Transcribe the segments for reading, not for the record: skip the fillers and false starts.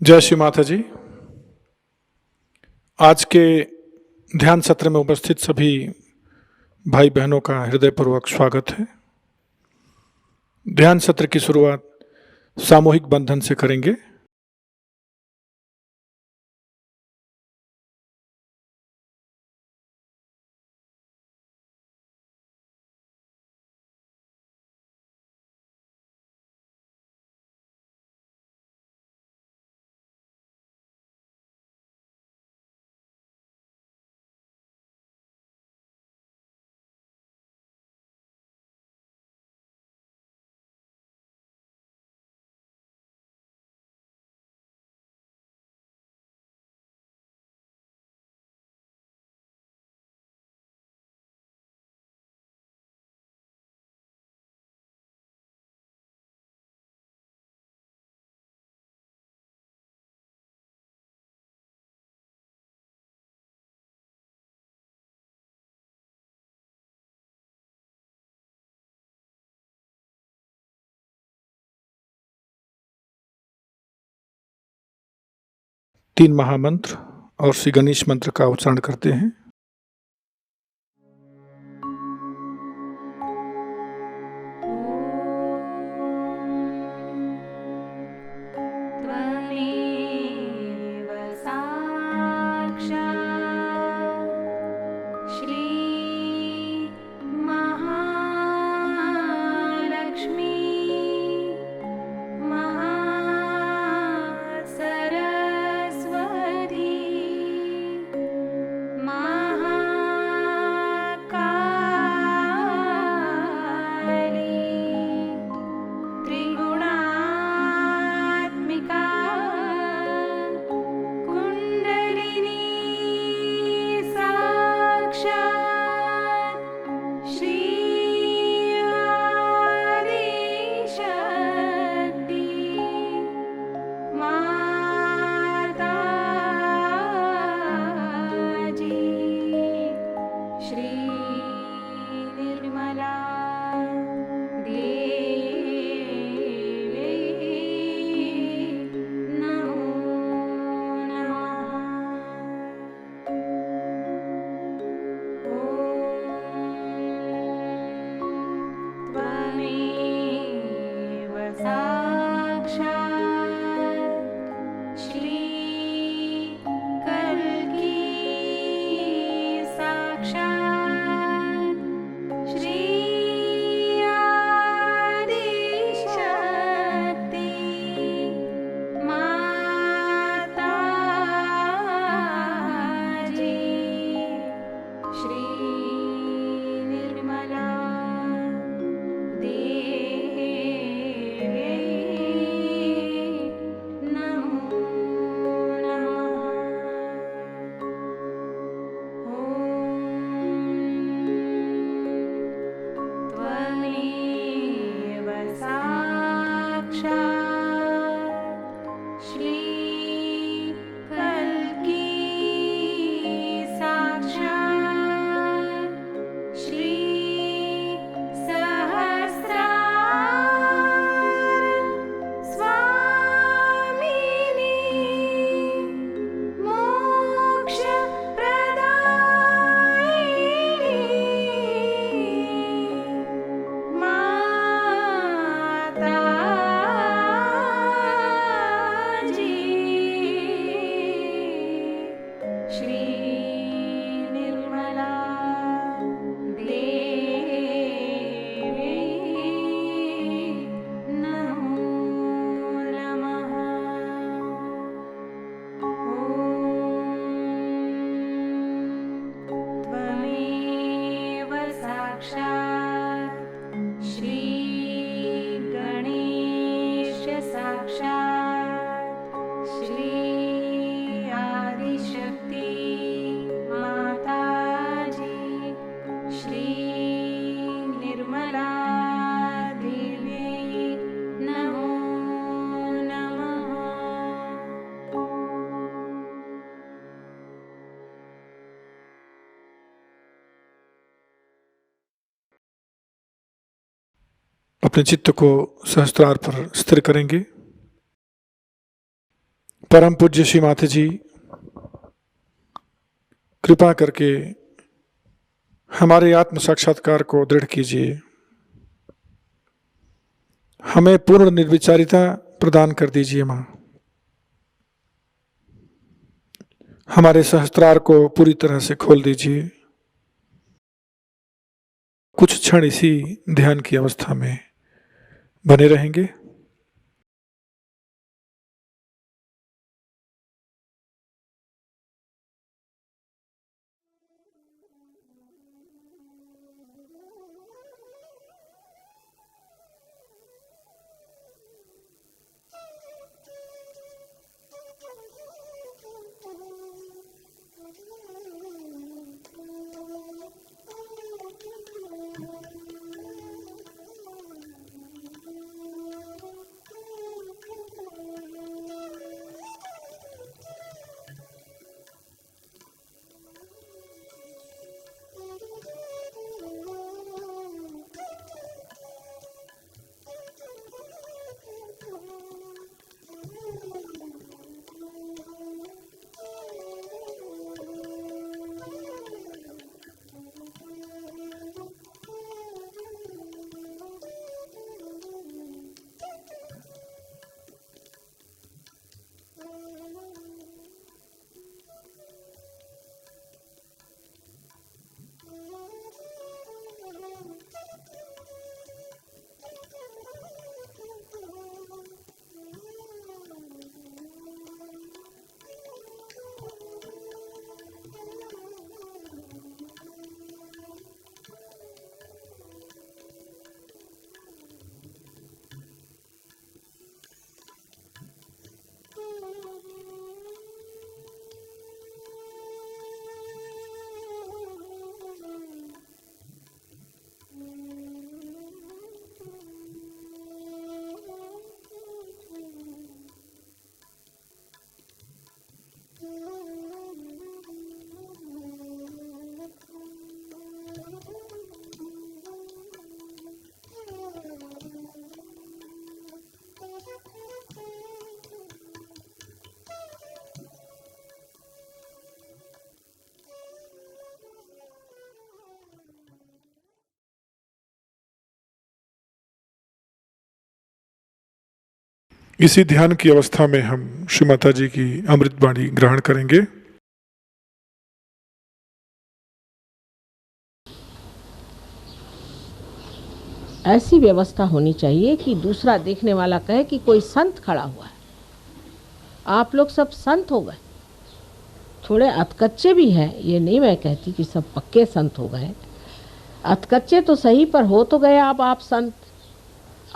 जय श्री माता जी। आज के ध्यान सत्र में उपस्थित सभी भाई बहनों का हृदयपूर्वक स्वागत है। ध्यान सत्र की शुरुआत सामूहिक बंधन से करेंगे। तीन महामंत्र और श्री गणेश मंत्र का उच्चारण करते हैं। अपने चित्त को सहस्त्रार पर स्थिर करेंगे। परम पूज्य श्री माता जी कृपा करके हमारे आत्म साक्षात्कार को दृढ़ कीजिए, हमें पूर्ण निर्विचारिता प्रदान कर दीजिए माँ। हमारे सहस्त्रार को पूरी तरह से खोल दीजिए। कुछ क्षण इसी ध्यान की अवस्था में बने रहेंगे। इसी ध्यान की अवस्था में हम श्री माता जी की अमृत वाणी ग्रहण करेंगे। ऐसी व्यवस्था होनी चाहिए कि दूसरा देखने वाला कहे कि कोई संत खड़ा हुआ है। आप लोग सब संत हो गए, थोड़े अधकच्चे भी हैं, ये नहीं मैं कहती कि सब पक्के संत हो गए। अधकच्चे तो सही, पर हो तो गए आप संत।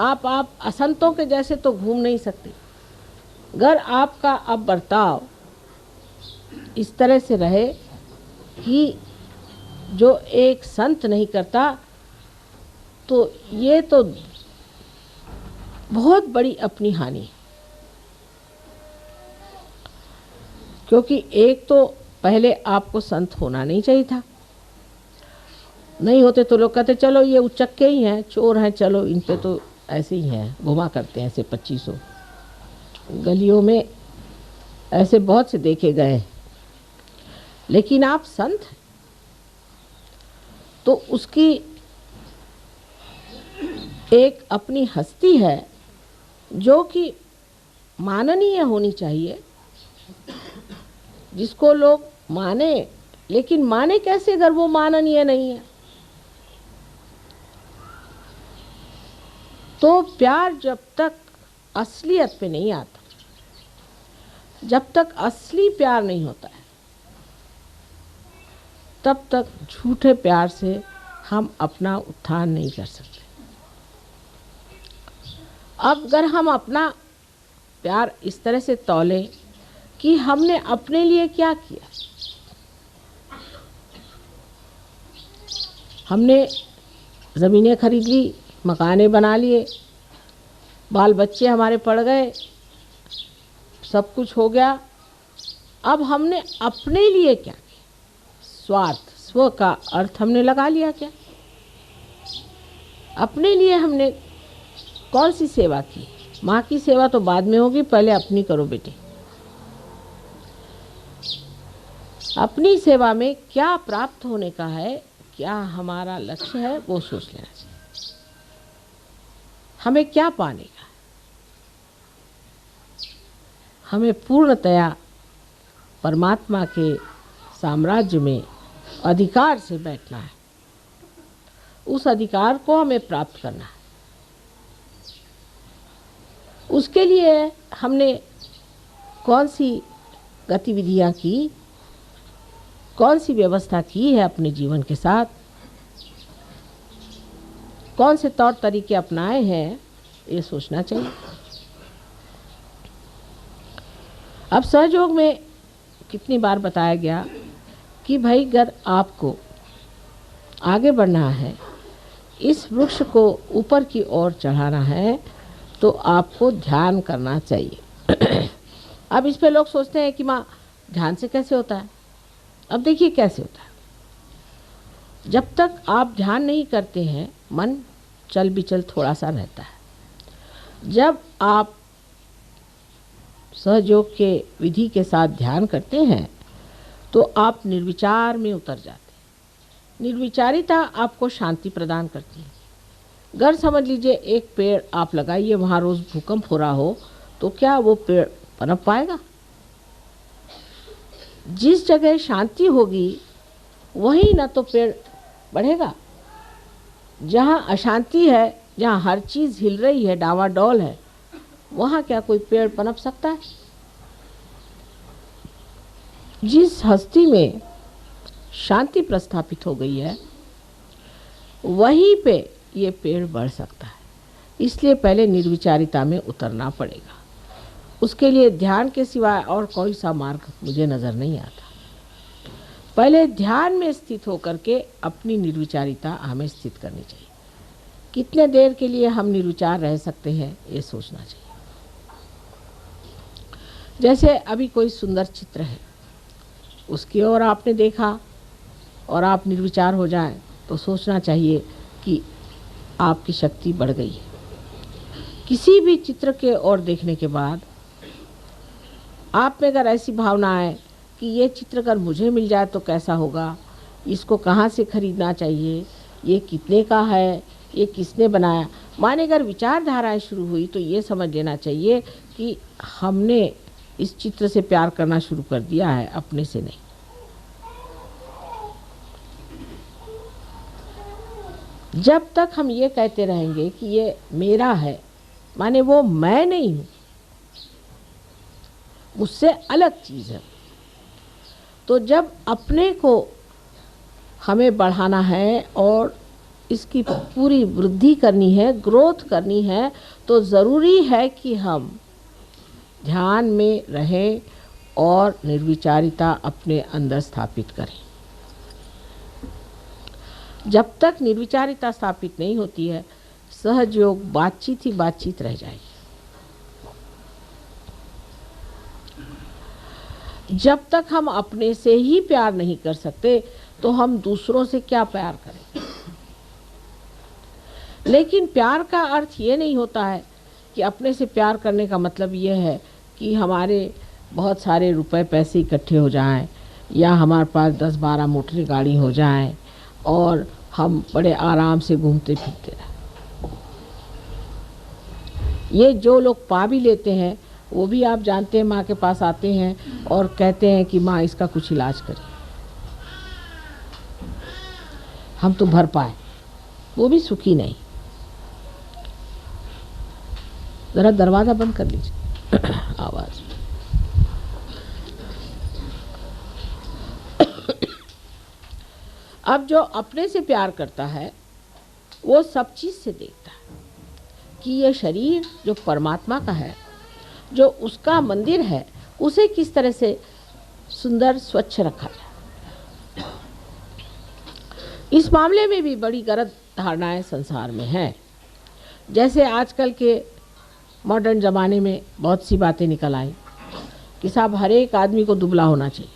आप असंतों के जैसे तो घूम नहीं सकते। अगर आपका अब बर्ताव इस तरह से रहे कि जो एक संत नहीं करता, तो ये तो बहुत बड़ी अपनी हानि है। क्योंकि एक तो पहले आपको संत होना नहीं चाहिए था। नहीं होते तो लोग कहते चलो ये उचक्के ही हैं, चोर हैं, चलो इन पे तो ऐसे ही हैं, घुमा करते हैं ऐसे 2500। गलियों में ऐसे बहुत से देखे गए। लेकिन आप संत हैं तो उसकी एक अपनी हस्ती है जो कि माननीय होनी चाहिए, जिसको लोग माने। लेकिन माने कैसे अगर वो माननीय नहीं है? तो प्यार जब तक असलियत पे नहीं आता, जब तक असली प्यार नहीं होता है, तब तक झूठे प्यार से हम अपना उत्थान नहीं कर सकते। अब अगर हम अपना प्यार इस तरह से तौले कि हमने अपने लिए क्या किया, हमने ज़मीनें खरीद ली, मकाने बना लिए, बाल बच्चे हमारे पड़ गए, सब कुछ हो गया। अब हमने अपने लिए क्या किया? स्वार्थ, स्व का अर्थ हमने लगा लिया क्या? अपने लिए हमने कौन सी सेवा की? माँ की सेवा तो बाद में होगी, पहले अपनी करो बेटे। अपनी सेवा में क्या प्राप्त होने का है, क्या हमारा लक्ष्य है, वो सोच लेना चाहिए। हमें क्या पाने का है? हमें पूर्णतया परमात्मा के साम्राज्य में अधिकार से बैठना है। उस अधिकार को हमें प्राप्त करना है। उसके लिए हमने कौन सी गतिविधियां की, कौन सी व्यवस्था की है अपने जीवन के साथ, कौन से तौर तरीके अपनाए हैं, ये सोचना चाहिए। अब सहयोग में कितनी बार बताया गया कि भाई अगर आपको आगे बढ़ना है, इस वृक्ष को ऊपर की ओर चढ़ाना है, तो आपको ध्यान करना चाहिए। अब इस पे लोग सोचते हैं कि माँ ध्यान से कैसे होता है। अब देखिए कैसे होता है। जब तक आप ध्यान नहीं करते हैं, मन चल बिचल थोड़ा सा रहता है। जब आप सहयोग के विधि के साथ ध्यान करते हैं तो आप निर्विचार में उतर जाते हैं। निर्विचारिता आपको शांति प्रदान करती है। अगर समझ लीजिए एक पेड़ आप लगाइए, वहाँ रोज़ भूकंप हो रहा हो, तो क्या वो पेड़ पनप पाएगा? जिस जगह शांति होगी वहीं ना तो पेड़ बढ़ेगा। जहाँ अशांति है, जहाँ हर चीज़ हिल रही है, डावाडोल है, वहाँ क्या कोई पेड़ पनप सकता है? जिस हस्ती में शांति प्रस्थापित हो गई है, वहीं पे ये पेड़ बढ़ सकता है। इसलिए पहले निर्विचारिता में उतरना पड़ेगा। उसके लिए ध्यान के सिवाय और कोई सा मार्ग मुझे नज़र नहीं आता। पहले ध्यान में स्थित होकर के अपनी निर्विचारिता हमें स्थित करनी चाहिए। कितने देर के लिए हम निर्विचार रह सकते हैं, ये सोचना चाहिए। जैसे अभी कोई सुंदर चित्र है, उसकी ओर आपने देखा और आप निर्विचार हो जाएं, तो सोचना चाहिए कि आपकी शक्ति बढ़ गई है। किसी भी चित्र के ओर देखने के बाद आप में अगर ऐसी भावना है कि ये चित्र अगर मुझे मिल जाए तो कैसा होगा, इसको कहाँ से खरीदना चाहिए, ये कितने का है, ये किसने बनाया, माने अगर विचारधाराएं शुरू हुई, तो ये समझ लेना चाहिए कि हमने इस चित्र से प्यार करना शुरू कर दिया है, अपने से नहीं। जब तक हम ये कहते रहेंगे कि ये मेरा है, माने वो मैं नहीं हूँ, मुझसे अलग चीज़ है, तो जब अपने को हमें बढ़ाना है और इसकी पूरी वृद्धि करनी है, ग्रोथ करनी है, तो ज़रूरी है कि हम ध्यान में रहें और निर्विचारिता अपने अंदर स्थापित करें। जब तक निर्विचारिता स्थापित नहीं होती है, सहयोग बातचीत ही बातचीत रह जाएगी। जब तक हम अपने से ही प्यार नहीं कर सकते, तो हम दूसरों से क्या प्यार करें। लेकिन प्यार का अर्थ ये नहीं होता है कि अपने से प्यार करने का मतलब ये है कि हमारे बहुत सारे रुपए पैसे इकट्ठे हो जाएं, या हमारे पास 10-12 मोटर गाड़ी हो जाएं और हम बड़े आराम से घूमते फिरते रहें। ये जो लोग पा भी लेते हैं, वो भी आप जानते हैं माँ के पास आते हैं और कहते हैं कि माँ इसका कुछ इलाज करें, हम तो भर पाए, वो भी सुखी नहीं। ज़रा दरवाज़ा बंद कर लीजिए आवाज़। अब जो अपने से प्यार करता है, वो सब चीज़ से देखता है कि ये शरीर जो परमात्मा का है, जो उसका मंदिर है, उसे किस तरह से सुंदर स्वच्छ रखा जाए। इस मामले में भी बड़ी गलत धारणाएं संसार में हैं। जैसे आजकल के मॉडर्न ज़माने में बहुत सी बातें निकल आई कि साहब हर एक आदमी को दुबला होना चाहिए।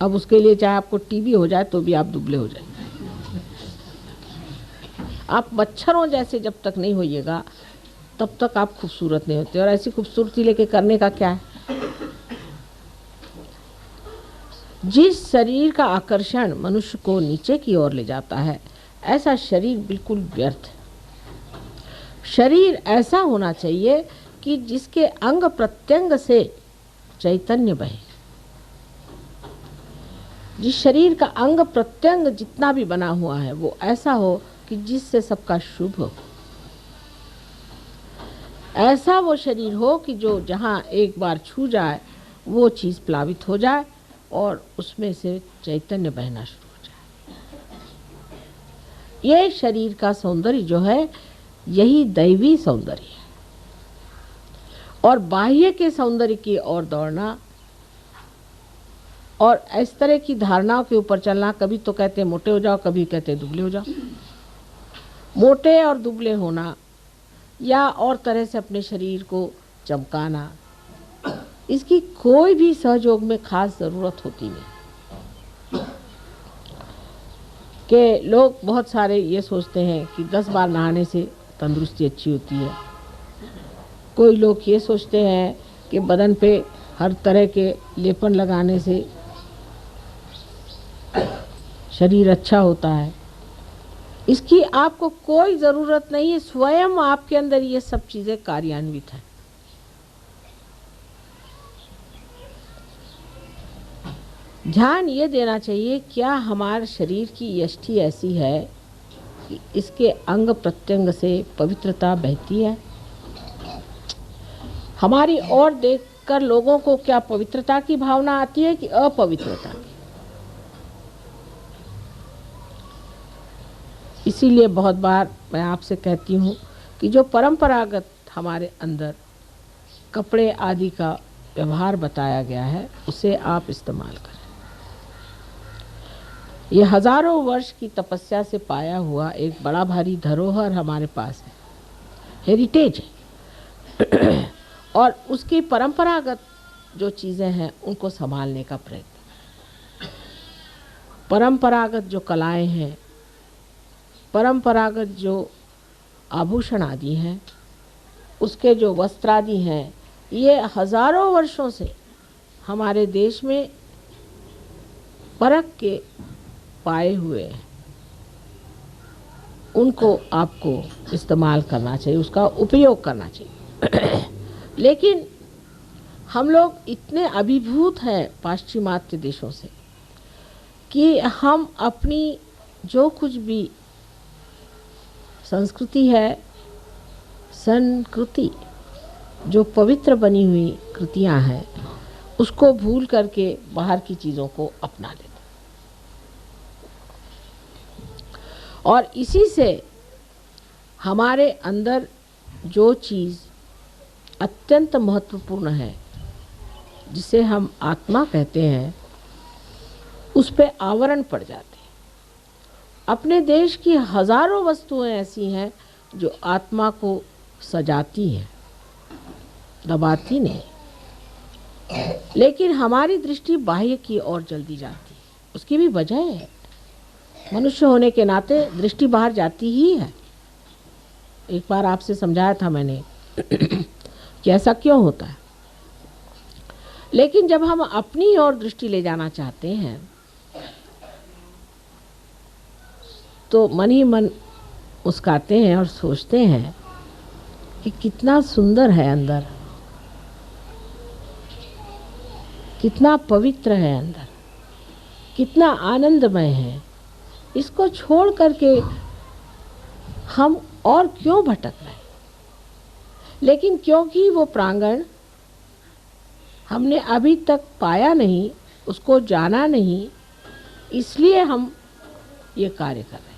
अब उसके लिए चाहे आपको टीबी हो जाए तो भी आप दुबले हो जाएंगे। आप मच्छरों जैसे जब तक नहीं होइएगा, तब तक आप खूबसूरत नहीं होते। और ऐसी खूबसूरती लेके करने का क्या है? जिस शरीर का आकर्षण मनुष्य को नीचे की ओर ले जाता है, ऐसा शरीर बिल्कुल व्यर्थ है। शरीर ऐसा होना चाहिए कि जिसके अंग प्रत्यंग से चैतन्य बहे। जिस शरीर का अंग प्रत्यंग जितना भी बना हुआ है वो ऐसा हो कि जिससे सबका शुभ हो। ऐसा वो शरीर हो कि जो जहाँ एक बार छू जाए वो चीज़ प्लावित हो जाए और उसमें से चैतन्य बहना शुरू हो जाए। ये शरीर का सौंदर्य जो है यही दैवी सौंदर्य है। और बाह्य के सौंदर्य की ओर दौड़ना और इस तरह की धारणाओं के ऊपर चलना, कभी तो कहते हैं मोटे हो जाओ, कभी कहते हैं दुबले हो जाओ। मोटे और दुबले होना या और तरह से अपने शरीर को चमकाना, इसकी कोई भी सहयोग में खास ज़रूरत होती नहीं। कि लोग बहुत सारे ये सोचते हैं कि 10 बार नहाने से तंदुरुस्ती अच्छी होती है। कोई लोग ये सोचते हैं कि बदन पे हर तरह के लेपन लगाने से शरीर अच्छा होता है। इसकी आपको कोई ज़रूरत नहीं है, स्वयं आपके अंदर ये सब चीज़ें कार्यान्वित हैं। ध्यान ये देना चाहिए, क्या हमारे शरीर की यष्टि ऐसी है कि इसके अंग प्रत्यंग से पवित्रता बहती है। हमारी ओर देखकर लोगों को क्या पवित्रता की भावना आती है कि अपवित्रता की। इसीलिए बहुत बार मैं आपसे कहती हूँ कि जो परंपरागत हमारे अंदर कपड़े आदि का व्यवहार बताया गया है उसे आप इस्तेमाल करें। ये हजारों वर्ष की तपस्या से पाया हुआ एक बड़ा भारी धरोहर हमारे पास है, हेरिटेज है। और उसकी परंपरागत जो चीज़ें हैं उनको संभालने का प्रयत्न। परंपरागत जो कलाएं हैं, परंपरागत जो आभूषण आदि हैं, उसके जो वस्त्र आदि हैं, ये हजारों वर्षों से हमारे देश में परख के पाए हुए हैं। उनको आपको इस्तेमाल करना चाहिए, उसका उपयोग करना चाहिए। लेकिन हम लोग इतने अभिभूत हैं पाश्चिमात्य देशों से कि हम अपनी जो कुछ भी संस्कृति है, संस्कृति जो पवित्र बनी हुई कृतियां हैं, उसको भूल करके बाहर की चीज़ों को अपना लेते। और इसी से हमारे अंदर जो चीज़ अत्यंत महत्वपूर्ण है, जिसे हम आत्मा कहते हैं, उस पे आवरण पड़ जाते हैं। अपने देश की हजारों वस्तुएं ऐसी हैं जो आत्मा को सजाती हैं, दबाती नहीं। लेकिन हमारी दृष्टि बाह्य की ओर जल्दी जाती है। उसकी भी वजह है, मनुष्य होने के नाते दृष्टि बाहर जाती ही है। एक बार आपसे समझाया था मैंने कि ऐसा क्यों होता है। लेकिन जब हम अपनी ओर दृष्टि ले जाना चाहते हैं तो मन ही मन मुस्काते हैं और सोचते हैं कि कितना सुंदर है अंदर, कितना पवित्र है अंदर, कितना आनंदमय है। इसको छोड़ करके हम और क्यों भटक रहे हैं। लेकिन क्योंकि वो प्रांगण हमने अभी तक पाया नहीं, उसको जाना नहीं, इसलिए हम ये कार्य कर रहे हैं।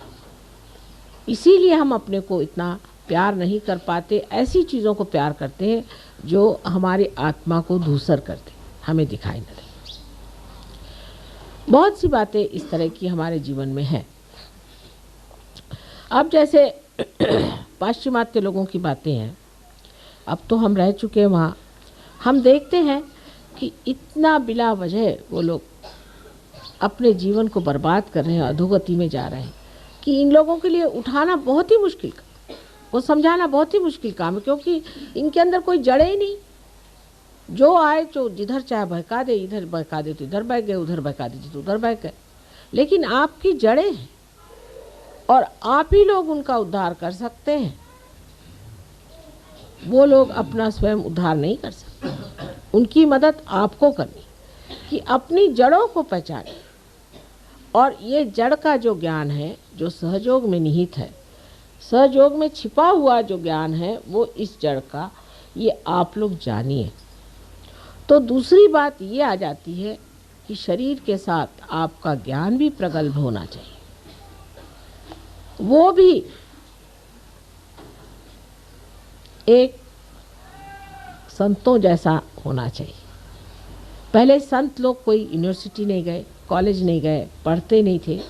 इसीलिए हम अपने को इतना प्यार नहीं कर पाते। ऐसी चीज़ों को प्यार करते हैं जो हमारी आत्मा को धूसर करते, हमें दिखाई न दे। बहुत सी बातें इस तरह की हमारे जीवन में हैं। अब जैसे पाश्चिमात्य लोगों की बातें हैं, अब तो हम रह चुके हैं वहाँ। हम देखते हैं कि इतना बिला वजह वो लोग अपने जीवन को बर्बाद कर रहे हैं, अधोगति में जा रहे हैं, कि इन लोगों के लिए उठाना बहुत ही मुश्किल काम, वो समझाना बहुत ही मुश्किल काम है, क्योंकि इनके अंदर कोई जड़े ही नहीं। जो आए तो जिधर चाहे बहका दे, इधर बहका दे तो इधर बह गए, उधर बहका दे तो उधर बह गए। लेकिन आपकी जड़ें हैं और आप ही लोग उनका उद्धार कर सकते हैं। वो लोग अपना स्वयं उद्धार नहीं कर सकते, उनकी मदद आपको करनी कि अपनी जड़ों को पहचानें। और ये जड़ का जो ज्ञान है, जो सहयोग में निहित है, सहयोग में छिपा हुआ जो ज्ञान है, वो इस जड़ का, ये आप लोग जानिए। तो दूसरी बात ये आ जाती है कि शरीर के साथ आपका ज्ञान भी प्रगल्भ होना चाहिए, वो भी एक संतों जैसा होना चाहिए। पहले संत लोग कोई यूनिवर्सिटी नहीं गए, कॉलेज नहीं गए, पढ़ते नहीं थे,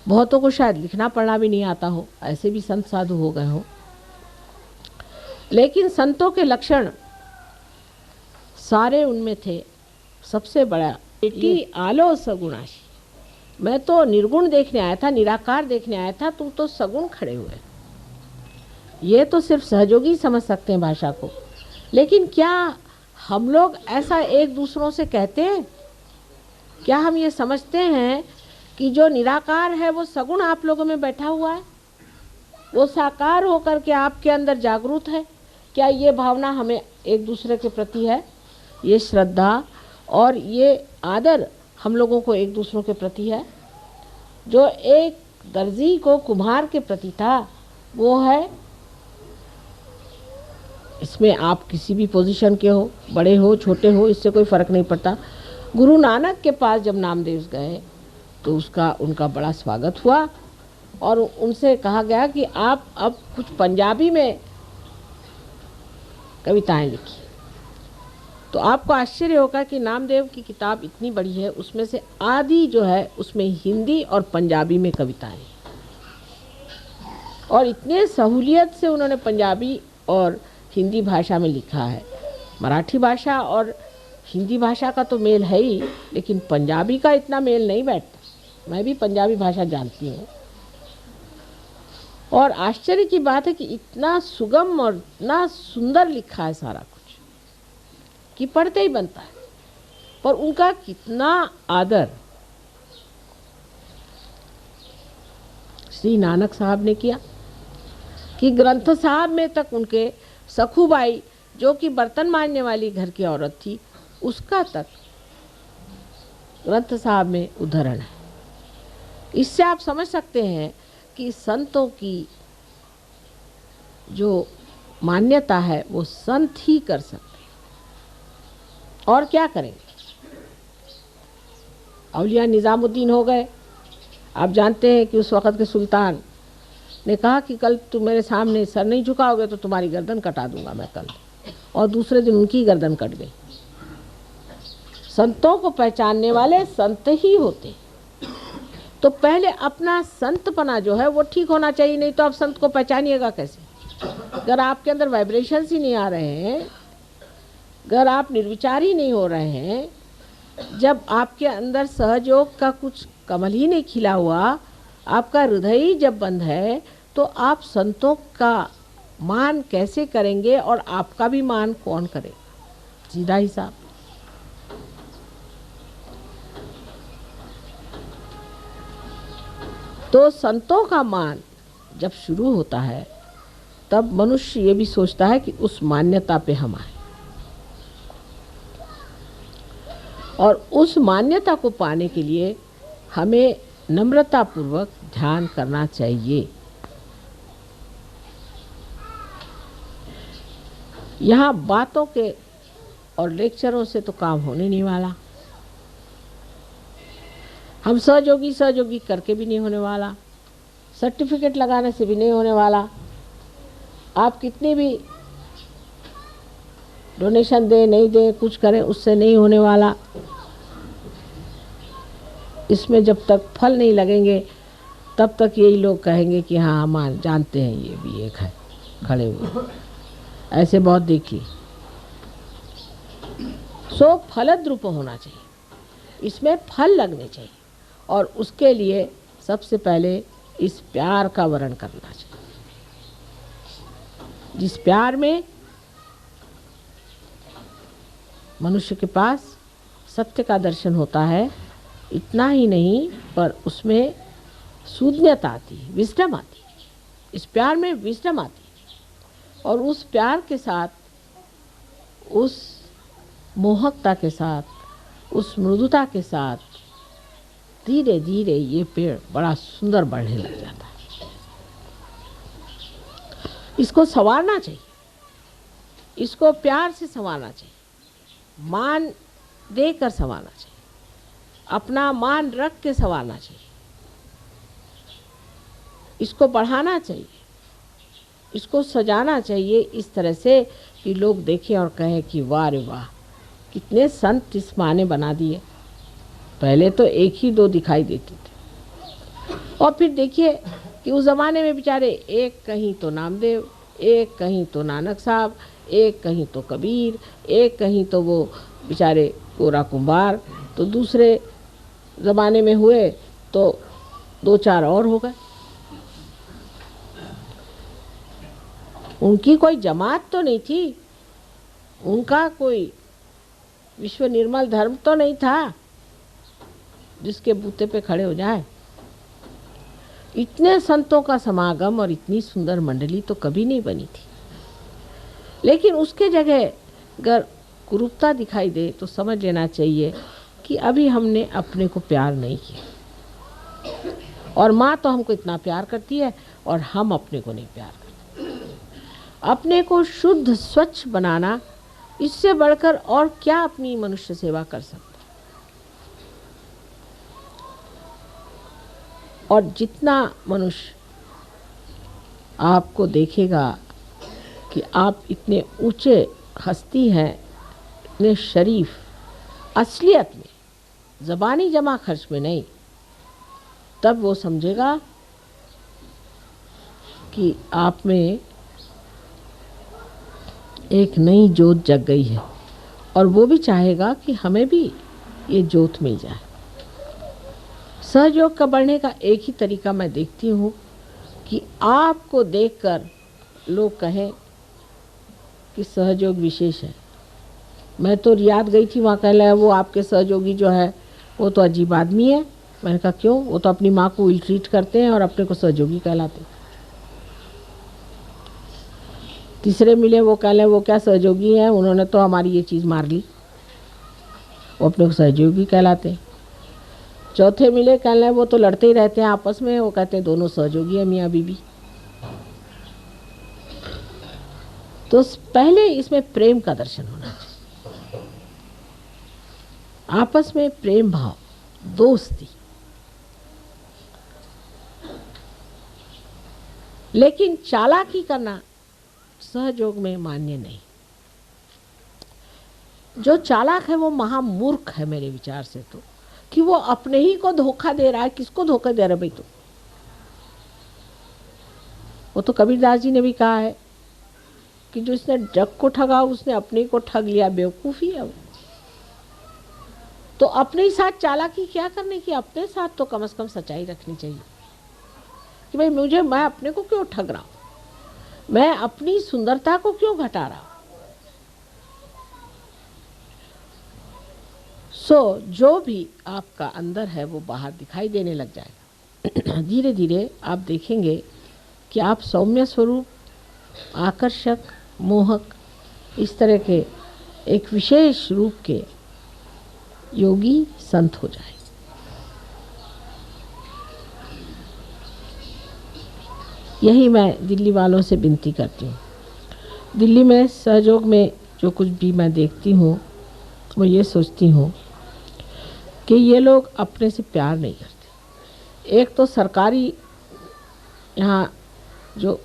बहुतों को शायद लिखना पढ़ना भी नहीं आता हो, ऐसे भी संत साधु हो गए हो। लेकिन संतों के लक्षण सारे उनमें थे। सबसे बड़ा बेटी आलो सगुणाशी, मैं तो निर्गुण देखने आया था, निराकार देखने आया था, तुम तो सगुण खड़े हुए। ये तो सिर्फ सहयोगी समझ सकते हैं भाषा को। लेकिन क्या हम लोग ऐसा एक दूसरों से कहते हैं? क्या हम ये समझते हैं कि जो निराकार है वो सगुण आप लोगों में बैठा हुआ है, वो साकार होकर के आपके अंदर जागरूक है? क्या ये भावना हमें एक दूसरे के प्रति है? ये श्रद्धा और ये आदर हम लोगों को एक दूसरों के प्रति है? जो एक दर्जी को कुम्हार के प्रति था, वो है। इसमें आप किसी भी पोजीशन के हो, बड़े हो छोटे हो, इससे कोई फ़र्क नहीं पड़ता। गुरु नानक के पास जब नामदेव गए तो उनका बड़ा स्वागत हुआ और उनसे कहा गया कि आप अब कुछ पंजाबी में कविताएं लिखिए। तो आपको आश्चर्य होगा कि नामदेव की किताब इतनी बड़ी है, उसमें से आधी जो है उसमें हिंदी और पंजाबी में कविताएं, और इतने सहूलियत से उन्होंने पंजाबी और हिंदी भाषा में लिखा है। मराठी भाषा और हिंदी भाषा का तो मेल है ही, लेकिन पंजाबी का इतना मेल नहीं बैठता। मैं भी पंजाबी भाषा जानती हूँ और आश्चर्य की बात है कि इतना सुगम और इतना सुंदर लिखा है सारा कुछ कि पढ़ते ही बनता है। पर उनका कितना आदर श्री नानक साहब ने किया कि ग्रंथ साहब में तक उनके सखूबाई, जो कि बर्तन मांजने वाली घर की औरत थी, उसका तक ग्रंथ साहब में उदाहरण है। इससे आप समझ सकते हैं कि संतों की जो मान्यता है वो संत ही कर सकते हैं। और क्या करेंगे? औलिया निज़ामुद्दीन हो गए। आप जानते हैं कि उस वक़्त के सुल्तान ने कहा कि कल तुम मेरे सामने सर नहीं झुकाओगे तो तुम्हारी गर्दन कटा दूंगा मैं कल, और दूसरे दिन उनकी गर्दन कट गई। संतों को पहचानने वाले संत ही होते। तो पहले अपना संतपना जो है वो ठीक होना चाहिए, नहीं तो आप संत को पहचानिएगा कैसे? अगर आपके अंदर वाइब्रेशंस ही नहीं आ रहे हैं, अगर आप निर्विचार ही नहीं हो रहे हैं, जब आपके अंदर सहयोग का कुछ कमल ही नहीं खिला हुआ, आपका हृदय ही जब बंद है, तो आप संतों का मान कैसे करेंगे और आपका भी मान कौन करेगा? सीधा हिसाब। तो संतों का मान जब शुरू होता है तब मनुष्य ये भी सोचता है कि उस मान्यता पे हम आए, और उस मान्यता को पाने के लिए हमें नम्रतापूर्वक ध्यान करना चाहिए। यहाँ बातों के और लेक्चरों से तो काम होने नहीं वाला, हम सहयोगी करके भी नहीं होने वाला, सर्टिफिकेट लगाने से भी नहीं होने वाला। आप कितनी भी डोनेशन दें नहीं दें, कुछ करें, उससे नहीं होने वाला। इसमें जब तक फल नहीं लगेंगे तब तक यही लोग कहेंगे कि हाँ हम जानते हैं ये भी एक है खड़े हुए। ऐसे बहुत देखिए। सो फलद्रुप होना चाहिए, इसमें फल लगने चाहिए, और उसके लिए सबसे पहले इस प्यार का वर्ण करना चाहिए, जिस प्यार में मनुष्य के पास सत्य का दर्शन होता है, इतना ही नहीं पर उसमें सूझनीयता आती है, विजडम आती है। इस प्यार में विजडम आती है और उस प्यार के साथ, उस मोहकता के साथ, उस मृदुता के साथ धीरे धीरे ये पेड़ बड़ा सुंदर बढ़ने लग जाता है। इसको संवारना चाहिए, इसको प्यार से संवारना चाहिए, मान देकर संवारना चाहिए, अपना मान रख के संवारना चाहिए, इसको बढ़ाना चाहिए, इसको सजाना चाहिए इस तरह से कि लोग देखें और कहें कि वाह रे वाह, कितने संत इस माँ ने बना दिए। पहले तो एक ही दो दिखाई देते थे और फिर देखिए कि उस ज़माने में बेचारे एक कहीं तो नामदेव, एक कहीं तो नानक साहब, एक कहीं तो कबीर, एक कहीं तो वो बेचारे कोरा कुंभार, तो दूसरे ज़माने में हुए तो दो चार और हो गए। उनकी कोई जमात तो नहीं थी, उनका कोई विश्व निर्मल धर्म तो नहीं था जिसके बूते पे खड़े हो जाए। इतने संतों का समागम और इतनी सुंदर मंडली तो कभी नहीं बनी थी। लेकिन उसके जगह अगर कुरूपता दिखाई दे तो समझ लेना चाहिए कि अभी हमने अपने को प्यार नहीं किया, और माँ तो हमको इतना प्यार करती है और हम अपने को नहीं प्यार करते। अपने को शुद्ध स्वच्छ बनाना, इससे बढ़कर और क्या अपनी मनुष्य सेवा कर सकते। और जितना मनुष्य आपको देखेगा कि आप इतने ऊंचे हस्ती हैं, इतने शरीफ, असलियत में, ज़बानी जमा खर्च में नहीं, तब वो समझेगा कि आप में एक नई जोत जग गई है और वो भी चाहेगा कि हमें भी ये जोत मिल जाए। सहयोग का बढ़ने का एक ही तरीका मैं देखती हूँ कि आपको देखकर लोग कहें कि सहयोग विशेष है। मैं तो रियाद गई थी, वहाँ कह रहा है वो आपके सहयोगी जो है वो तो अजीब आदमी है। मैंने कहा क्यों? वो तो अपनी माँ को इल ट्रीट करते हैं और अपने को सहयोगी कहलाते हैं। तीसरे मिले, वो कह रहे वो क्या सहयोगी हैं, उन्होंने तो हमारी ये चीज़ मार ली, वो अपने को सहयोगी कहलाते हैं। चौथे मिले, कह रहे वो तो लड़ते ही रहते हैं आपस में, वो कहते हैं दोनों सहयोगी हैं मियाँ बीबी। तो पहले इसमें प्रेम का दर्शन होना चाहिए, आपस में प्रेम भाव, दोस्ती। लेकिन चालाकी करना सहयोग में मान्य नहीं। जो चालाक है वो महामूर्ख है मेरे विचार से, तो कि वो अपने ही को धोखा दे रहा है। किसको धोखा दे रहा है भाई? तो वो तो कबीरदास जी ने भी कहा है कि जो इसने जग को ठगा उसने अपने को ठग लिया, बेवकूफ़ी है वो। तो अपने ही साथ चालाकी क्या करने की, अपने साथ तो कम से कम सच्चाई रखनी चाहिए कि भाई मैं अपने को क्यों ठग रहा हूँ, मैं अपनी सुंदरता को क्यों घटा रहा हूँ। जो भी आपका अंदर है वो बाहर दिखाई देने लग जाएगा। धीरे धीरे आप देखेंगे कि आप सौम्य स्वरूप, आकर्षक, मोहक, इस तरह के एक विशेष रूप के योगी संत हो जाए। यही मैं दिल्ली वालों से विनती करती हूँ। दिल्ली में सहयोग में जो कुछ भी मैं देखती हूँ वो ये सोचती हूँ कि ये लोग अपने से प्यार नहीं करते। एक तो सरकारी यहाँ जो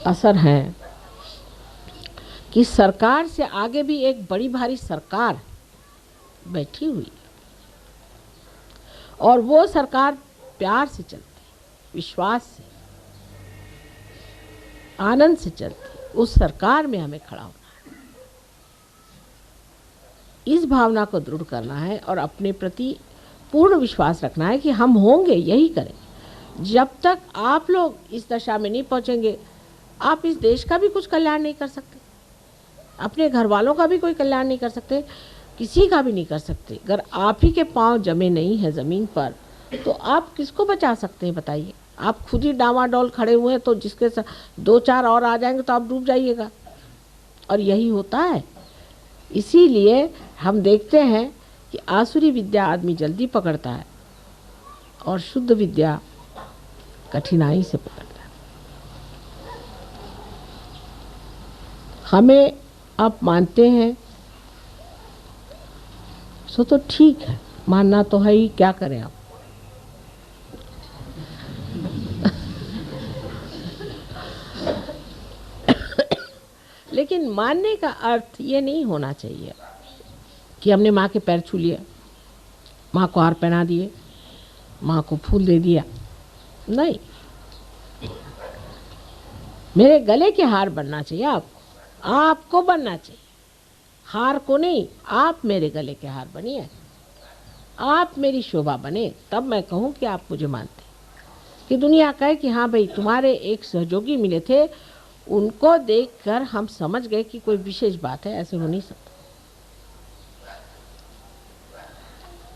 असर है कि सरकार से आगे भी एक बड़ी भारी सरकार बैठी हुई है और वो सरकार प्यार से चलती, विश्वास से, आनंद से चलती। उस सरकार में हमें खड़ा होना है, इस भावना को दृढ़ करना है और अपने प्रति पूर्ण विश्वास रखना है कि हम होंगे, यही करें। जब तक आप लोग इस दशा में नहीं पहुंचेंगे, आप इस देश का भी कुछ कल्याण नहीं कर सकते। अपने घर वालों का भी कोई कल्याण नहीं कर सकते, किसी का भी नहीं कर सकते। अगर आप ही के पांव जमे नहीं है ज़मीन पर तो आप किसको बचा सकते हैं बताइए। आप खुद ही डामाडोल खड़े हुए हैं तो जिसके साथ 2-4 और आ जाएंगे तो आप डूब जाइएगा। और यही होता है। इसीलिए हम देखते हैं कि आसुरी विद्या आदमी जल्दी पकड़ता है और शुद्ध विद्या कठिनाई से पकड़ता है। हमें आप मानते हैं सो तो ठीक है, मानना तो है ही, क्या करें आप। लेकिन मानने का अर्थ ये नहीं होना चाहिए कि हमने माँ के पैर छू लिए, माँ को हार पहना दिए, माँ को फूल दे दिया। नहीं, मेरे गले के हार बनना चाहिए आपको बनना चाहिए, हार को नहीं। आप मेरे गले के हार बनिए, आप मेरी शोभा बने, तब मैं कहूँ कि आप मुझे मानते। कि दुनिया कहे कि हाँ भाई तुम्हारे एक सहयोगी मिले थे, उनको देखकर हम समझ गए कि कोई विशेष बात है, ऐसे हो नहीं सकता।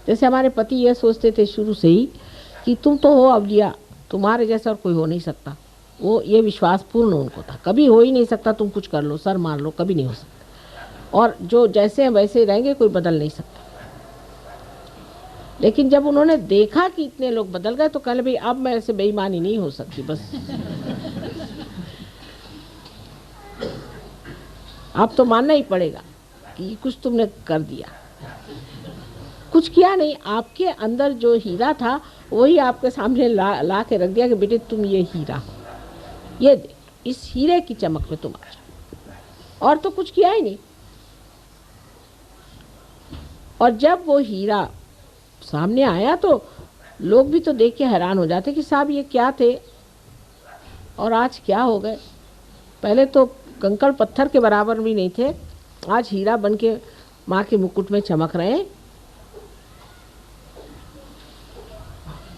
जैसे हमारे पति ये सोचते थे शुरू से ही कि तुम तो हो अवलिया, तुम्हारे जैसा और कोई हो नहीं सकता। वो ये विश्वास पूर्ण उनको था, कभी हो ही नहीं सकता, तुम कुछ कर लो, सर मार लो, कभी नहीं हो सकता। और जो जैसे हैं वैसे रहेंगे, कोई बदल नहीं सकता। लेकिन जब उन्होंने देखा कि इतने लोग बदल गए तो कहले भाई अब मैं ऐसे बेईमानी नहीं हो सकती, बस अब तो मानना ही पड़ेगा कि कुछ तुमने कर दिया। कुछ किया नहीं, आपके अंदर जो हीरा था वही आपके सामने ला के रख दिया कि बेटे तुम ये हीरा हो, ये देख, इस हीरे की चमक में तुम आ जाओ। और तो कुछ किया ही नहीं। और जब वो हीरा सामने आया तो लोग भी तो देख के हैरान हो जाते कि साहब ये क्या थे और आज क्या हो गए। पहले तो कंकड़ पत्थर के बराबर भी नहीं थे, आज हीरा बन के माँ के मुकुट में चमक रहे हैं।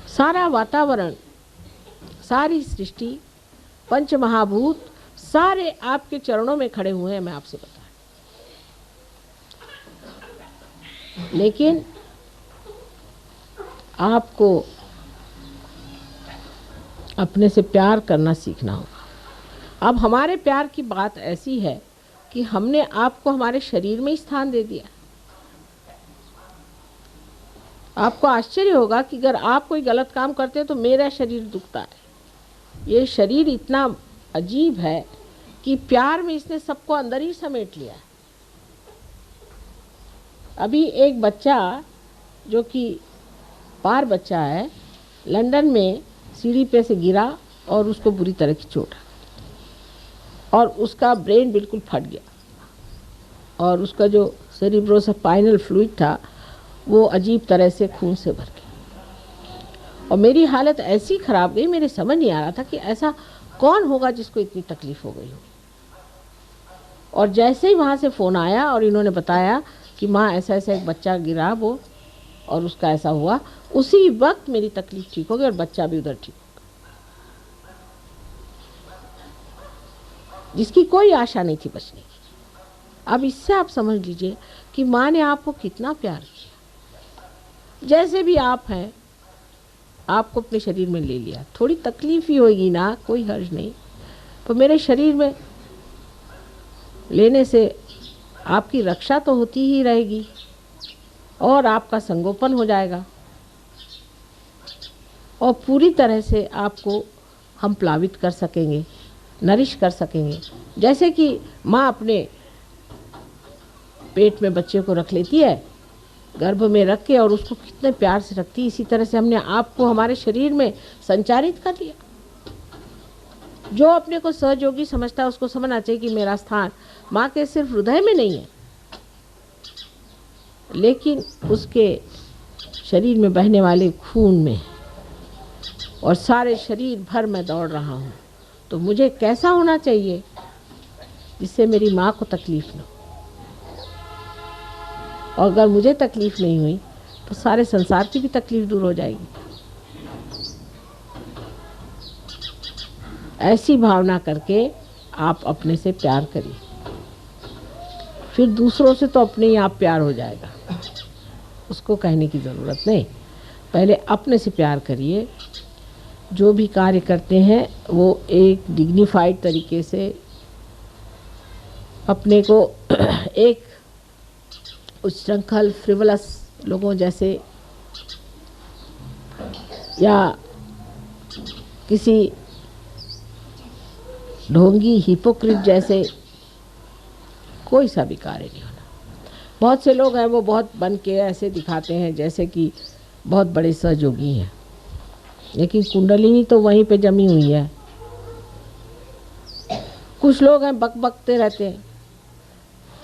सारा वातावरण, सारी सृष्टि, पंच महाभूत सारे आपके चरणों में खड़े हुए हैं, मैं आपसे बता। लेकिन आपको अपने से प्यार करना सीखना होगा। अब हमारे प्यार की बात ऐसी है कि हमने आपको हमारे शरीर में ही स्थान दे दिया। आपको आश्चर्य होगा कि अगर आप कोई गलत काम करते हैं तो मेरा शरीर दुखता है। ये शरीर इतना अजीब है कि प्यार में इसने सबको अंदर ही समेट लिया है। अभी एक बच्चा जो कि पार बच्चा है, लंदन में सीढ़ी पे से गिरा और उसको बुरी तरह की चोट और उसका ब्रेन बिल्कुल फट गया और उसका जो सेरिब्रोस्पाइनल फ्लूइड था वो अजीब तरह से खून से भर गया। और मेरी हालत ऐसी ख़राब गई, मेरे समझ नहीं आ रहा था कि ऐसा कौन होगा जिसको इतनी तकलीफ़ हो गई हो। और जैसे ही वहाँ से फ़ोन आया और इन्होंने बताया कि माँ ऐसा ऐसा एक बच्चा गिरा वो और उसका ऐसा हुआ, उसी वक्त मेरी तकलीफ़ ठीक हो गई और बच्चा भी उधर ठीक हो गया, जिसकी कोई आशा नहीं थी बचने की। अब इससे आप समझ लीजिए कि माँ ने आपको कितना प्यार किया। जैसे भी आप हैं, आपको अपने शरीर में ले लिया। थोड़ी तकलीफ ही होगी ना, कोई हर्ज नहीं, पर मेरे शरीर में लेने से आपकी रक्षा तो होती ही रहेगी और आपका संगोपन हो जाएगा और पूरी तरह से आपको हम प्लावित कर सकेंगे, नरिश कर सकेंगे। जैसे कि माँ अपने पेट में बच्चे को रख लेती है, गर्भ में रख के, और उसको कितने प्यार से रखती है, इसी तरह से हमने आपको हमारे शरीर में संचारित कर लिया। जो अपने को सहयोगी समझता है उसको समझना चाहिए कि मेरा स्थान माँ के सिर्फ हृदय में नहीं है, लेकिन उसके शरीर में बहने वाले खून में, और सारे शरीर भर मैं दौड़ रहा हूँ। तो मुझे कैसा होना चाहिए जिससे मेरी माँ को तकलीफ़ न हो, और अगर मुझे तकलीफ़ नहीं हुई तो सारे संसार की भी तकलीफ़ दूर हो जाएगी। ऐसी भावना करके आप अपने से प्यार करिए। फिर दूसरों से तो अपने ही आप प्यार हो जाएगा, उसको कहने की ज़रूरत नहीं। पहले अपने से प्यार करिए। जो भी कार्य करते हैं वो एक डिग्निफाइड तरीके से अपने को एक उच्छृंखल फ्रिवलस लोगों जैसे या किसी ढोंगी हिपोक्रिट जैसे कोई सा भी कार्य नहीं होना। बहुत से लोग हैं वो बहुत बन के ऐसे दिखाते हैं जैसे कि बहुत बड़े सहयोगी हैं, लेकिन कुंडलिनी तो वहीं पे जमी हुई है। कुछ लोग हैं बकबकते रहते हैं।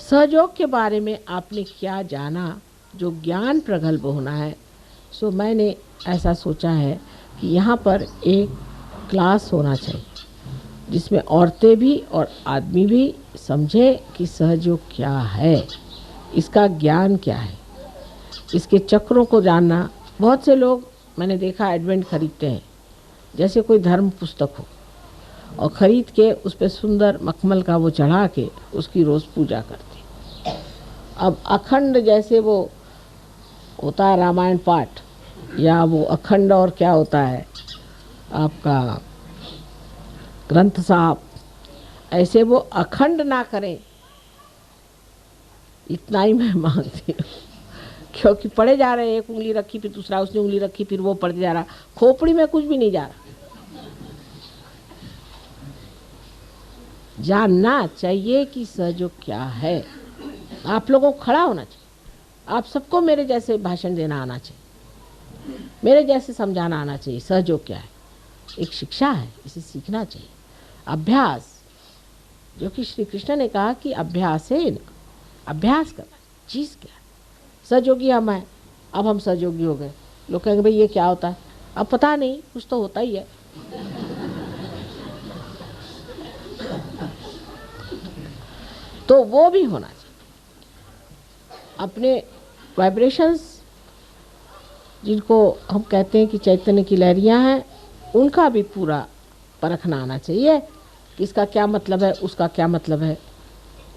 सहयोग के बारे में आपने क्या जाना, जो ज्ञान प्रगल्भ होना है। सो मैंने ऐसा सोचा है कि यहाँ पर एक क्लास होना चाहिए जिसमें औरतें भी और आदमी भी समझे कि सहयोग क्या है, इसका ज्ञान क्या है, इसके चक्रों को जानना। बहुत से लोग मैंने देखा एडवेंट खरीदते हैं जैसे कोई धर्म पुस्तक हो, और ख़रीद के उस पर सुंदर मखमल का वो चढ़ा के उसकी रोज़ पूजा करते। अब अखंड जैसे वो होता है रामायण पाठ, या वो अखंड और क्या होता है आपका ग्रंथ साहब, ऐसे वो अखंड ना करें, इतना ही मैं मांगती हूँ। क्योंकि पढ़े जा रहे हैं, एक उंगली रखी फिर दूसरा उसने उंगली रखी फिर वो पढ़ते जा रहा, खोपड़ी में कुछ भी नहीं जा रहा। जानना चाहिए कि सहयोग क्या है। आप लोगों को खड़ा होना चाहिए। आप सबको मेरे जैसे भाषण देना आना चाहिए, मेरे जैसे समझाना आना चाहिए। सहयोग क्या है, एक शिक्षा है, इसे सीखना चाहिए। अभ्यास, जो कि श्री कृष्ण ने कहा कि अभ्यास है, अभ्यास करना। चीज़ क्या है, सहयोगी हम हैं, अब हम सहयोगी हो गए। लोग कहेंगे भाई ये क्या होता है, अब पता नहीं, कुछ तो होता ही है। तो वो भी होना चाहिए। अपने वाइब्रेशंस जिनको हम कहते हैं कि चैतन्य की लहरियाँ हैं, उनका भी पूरा परखना आना चाहिए कि इसका क्या मतलब है, उसका क्या मतलब है।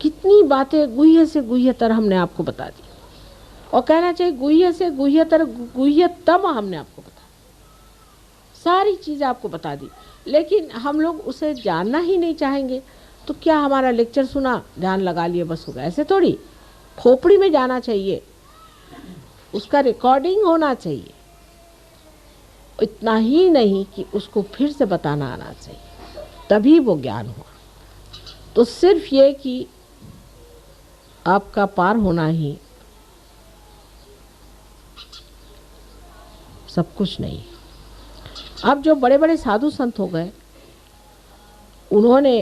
कितनी बातें गुह्य से गुह्यतर हमने आपको बता दी, और कहना चाहिए गुह्य से गुह्यतर गुह्यतम हमने आपको बता, सारी चीज़ें आपको बता दी। लेकिन हम लोग उसे जानना ही नहीं चाहेंगे। तो क्या हमारा लेक्चर सुना, ध्यान लगा लिए, बस हो गया? ऐसे थोड़ी, खोपड़ी में जाना चाहिए, उसका रिकॉर्डिंग होना चाहिए। इतना ही नहीं कि उसको फिर से बताना आना चाहिए, तभी वो ज्ञान हुआ। तो सिर्फ ये कि आपका पार होना ही सब कुछ नहीं। अब जो बड़े बड़े साधु संत हो गए, उन्होंने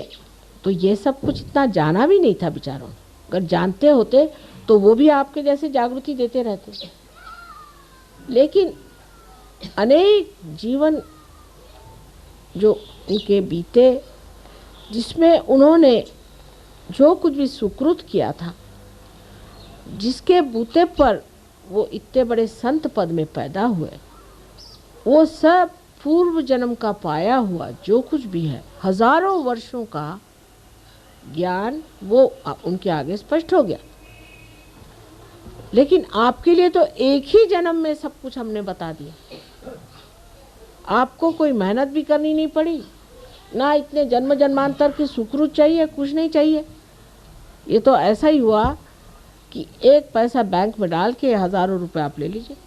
तो ये सब कुछ इतना जाना भी नहीं था बेचारों। अगर जानते होते तो वो भी आपके जैसे जागृति देते रहते। लेकिन अनेक जीवन जो उनके बीते, जिसमें उन्होंने जो कुछ भी सुकृत किया था, जिसके बूते पर वो इतने बड़े संत पद में पैदा हुए, वो सब पूर्व जन्म का पाया हुआ जो कुछ भी है, हजारों वर्षों का ज्ञान, वो उनके आगे स्पष्ट हो गया। लेकिन आपके लिए तो एक ही जन्म में सब कुछ हमने बता दिया। आपको कोई मेहनत भी करनी नहीं पड़ी, ना इतने जन्म जन्मांतर की सुकृत चाहिए, कुछ नहीं चाहिए। ये तो ऐसा ही हुआ कि एक पैसा बैंक में डाल के हजारों रुपए आप ले लीजिए।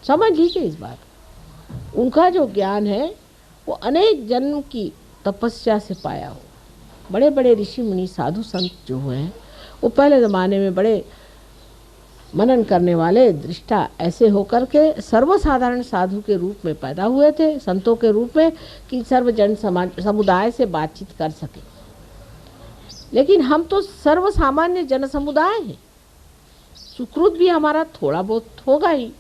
समझ लीजिए इस बात। उनका जो ज्ञान है वो अनेक जन्म की तपस्या से पाया हो। बड़े बड़े ऋषि मुनि साधु संत जो हुए हैं, वो पहले ज़माने में बड़े मनन करने वाले दृष्टा ऐसे होकर के सर्वसाधारण साधु के रूप में पैदा हुए थे, संतों के रूप में, कि सर्वजन समाज समुदाय से बातचीत कर सके। लेकिन हम तो सर्वसामान्य जन समुदाय हैं, सुकृत भी हमारा थोड़ा बहुत होगा ही।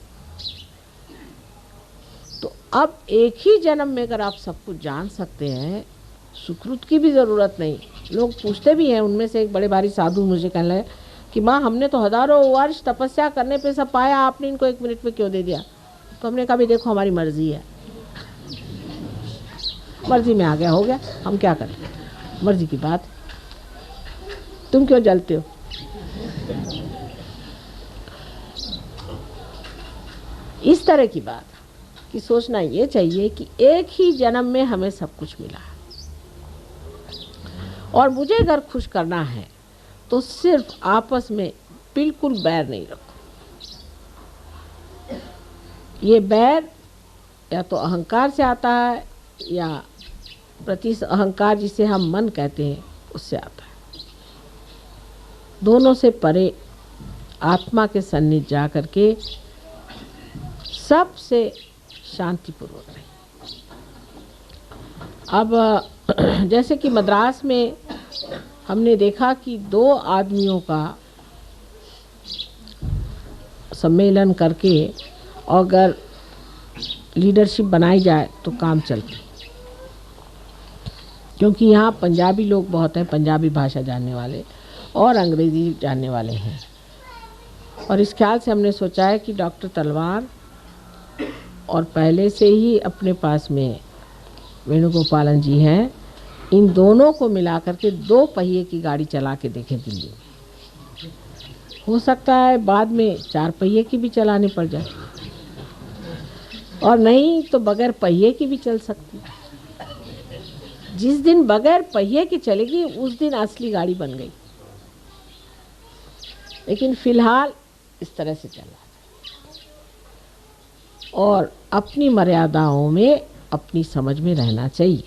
तो अब एक ही जन्म में अगर आप सब कुछ जान सकते हैं, सुकृत की भी ज़रूरत नहीं। लोग पूछते भी हैं, उनमें से एक बड़े भारी साधु मुझे कहने लगे कि माँ हमने तो हजारों वर्ष तपस्या करने पे सब पाया, आपने इनको 1 मिनट में क्यों दे दिया? तो हमने कहा भी देखो हमारी मर्जी है, मर्जी में आ गया हो गया, हम क्या करें, मर्जी की बात। तुम क्यों जलते हो? इस तरह की बात कि सोचना ये चाहिए कि एक ही जन्म में हमें सब कुछ मिला है, और मुझे अगर खुश करना है तो सिर्फ आपस में बिल्कुल बैर नहीं रखो। ये बैर या तो अहंकार से आता है या प्रति अहंकार जिसे हम मन कहते हैं उससे आता है। दोनों से परे आत्मा के सन्निध जा करके सबसे शांतिपूर्वक रहे। अब जैसे कि मद्रास में हमने देखा कि 2 आदमियों का सम्मेलन करके अगर लीडरशिप बनाई जाए तो काम चलती, क्योंकि यहाँ पंजाबी लोग बहुत हैं, पंजाबी भाषा जानने वाले और अंग्रेज़ी जानने वाले हैं। और इस ख्याल से हमने सोचा है कि डॉक्टर तलवार और पहले से ही अपने पास में वेणुगोपालन जी हैं, इन दोनों को मिलाकर के 2 पहिए की गाड़ी चला के देखें दिल्ली में। हो सकता है बाद में 4 पहिए की भी चलानी पड़ जाए, और नहीं तो बगैर पहिए की भी चल सकती है। जिस दिन बगैर पहिए की चलेगी उस दिन असली गाड़ी बन गई। लेकिन फिलहाल इस तरह से चल रहा है, और अपनी मर्यादाओं में अपनी समझ में रहना चाहिए।